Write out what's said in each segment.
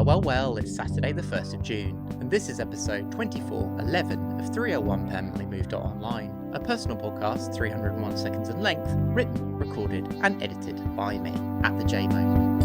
Well, it's Saturday the 1st of June, and this is episode 2411 of 301 Permanently Moved Online, a personal podcast 301 seconds in length, written, recorded, and edited by me, at the JMO.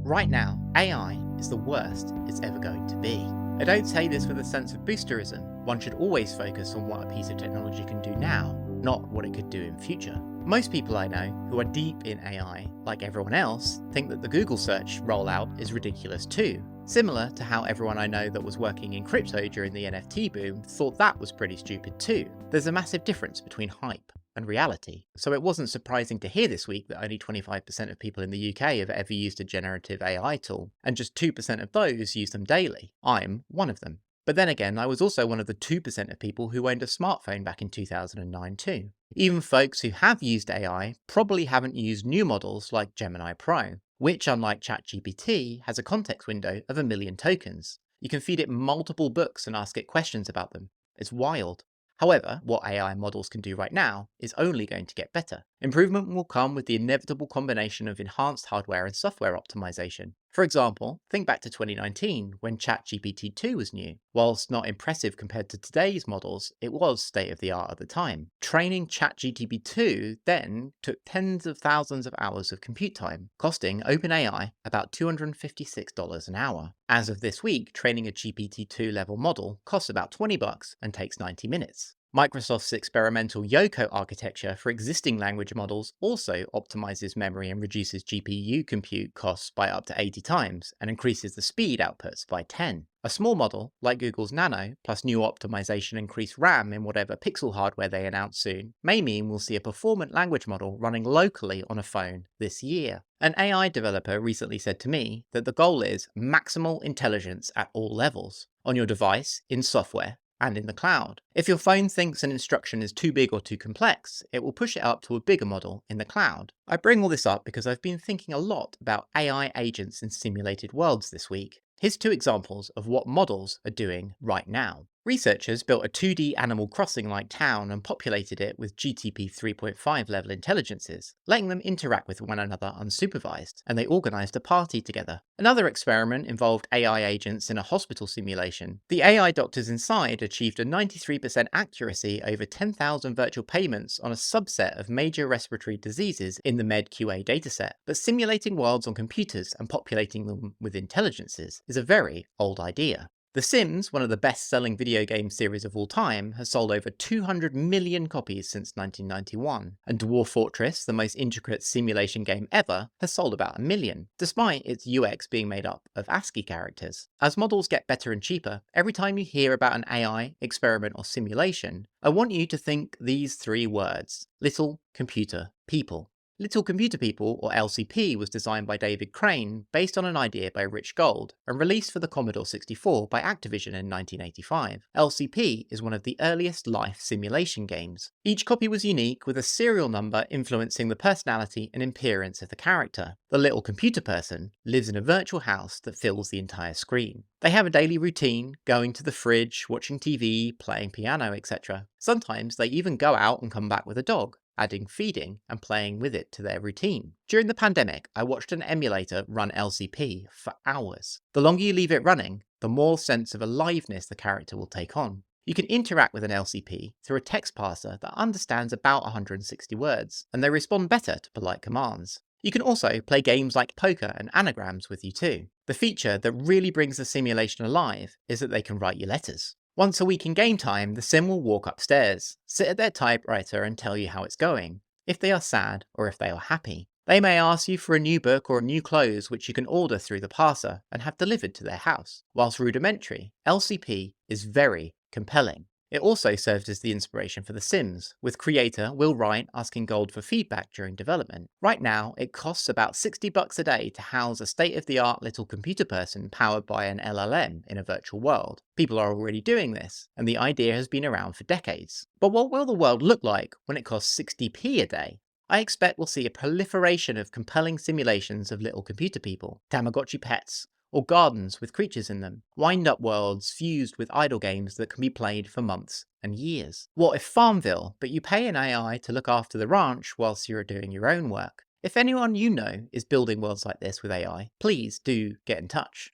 Right now, AI is the worst it's ever going to be. I don't say this with a sense of boosterism. One should always focus on what a piece of technology can do now, not what it could do in future. Most people I know who are deep in AI, like everyone else, think that the Google search rollout is ridiculous too. Similar to how everyone I know that was working in crypto during the NFT boom thought that was pretty stupid too. There's a massive difference between hype and reality. So it wasn't surprising to hear this week that only 25% of people in the UK have ever used a generative AI tool, and just 2% of those use them daily. I'm one of them. But then again, I was also one of the 2% of people who owned a smartphone back in 2009 too. Even folks who have used AI probably haven't used new models like Gemini Pro, which, unlike ChatGPT, has a context window of 1 million tokens. You can feed it multiple books and ask it questions about them. It's wild. However, what AI models can do right now is only going to get better. Improvement will come with the inevitable combination of enhanced hardware and software optimization. For example, think back to 2019 when ChatGPT 2 was new. Whilst not impressive compared to today's models, it was state of the art at the time. Training ChatGPT 2 then took tens of thousands of hours of compute time, costing OpenAI about $256 an hour. As of this week, training a GPT-2 level model costs about $20 and takes 90 minutes. Microsoft's experimental Yoko architecture for existing language models also optimizes memory and reduces GPU compute costs by up to 80 times and increases the speed outputs by 10. A small model, like Google's Nano, plus new optimization and increased RAM in whatever Pixel hardware they announce soon, may mean we'll see a performant language model running locally on a phone this year. An AI developer recently said to me that the goal is maximal intelligence at all levels, on your device, in software, and in the cloud. If your phone thinks an instruction is too big or too complex, it will push it up to a bigger model in the cloud. I bring all this up because I've been thinking a lot about AI agents in simulated worlds this week. Here's 2 examples of what models are doing right now. Researchers built a 2D Animal Crossing-like town and populated it with GTP 3.5 level intelligences, letting them interact with one another unsupervised, and they organised a party together. Another experiment involved AI agents in a hospital simulation. The AI doctors inside achieved a 93% accuracy over 10,000 virtual payments on a subset of major respiratory diseases in the MedQA dataset. But simulating worlds on computers and populating them with intelligences is a very old idea. The Sims, one of the best-selling video game series of all time, has sold over 200 million copies since 1991, and Dwarf Fortress, the most intricate simulation game ever, has sold about 1 million, despite its UX being made up of ASCII characters. As models get better and cheaper, every time you hear about an AI, experiment, or simulation, I want you to think these 3 words: Little Computer People. Little Computer People, or LCP, was designed by David Crane based on an idea by Rich Gold and released for the Commodore 64 by Activision in 1985. LCP is one of the earliest life simulation games. Each copy was unique, with a serial number influencing the personality and appearance of the character. The little computer person lives in a virtual house that fills the entire screen. They have a daily routine, going to the fridge, watching TV, playing piano, etc. Sometimes they even go out and come back with a dog, adding feeding and playing with it to their routine. During the pandemic, I watched an emulator run LCP for hours. The longer you leave it running, the more sense of aliveness the character will take on. You can interact with an LCP through a text parser that understands about 160 words, and they respond better to polite commands. You can also play games like poker and anagrams with you too. The feature that really brings the simulation alive is that they can write you letters. Once a week in game time, the sim will walk upstairs, sit at their typewriter and tell you how it's going, if they are sad or if they are happy. They may ask you for a new book or new clothes which you can order through the parser and have delivered to their house. Whilst rudimentary, LCP is very compelling. It also served as the inspiration for The Sims, with creator Will Wright asking Gold for feedback during development. Right now, it costs about $60 a day to house a state-of-the-art little computer person powered by an LLM in a virtual world. People are already doing this, and the idea has been around for decades. But what will the world look like when it costs 60p a day? I expect we'll see a proliferation of compelling simulations of little computer people, Tamagotchi pets, or gardens with creatures in them, wind-up worlds fused with idle games that can be played for months and years. What if Farmville, but you pay an AI to look after the ranch whilst you're doing your own work? If anyone you know is building worlds like this with AI, please do get in touch.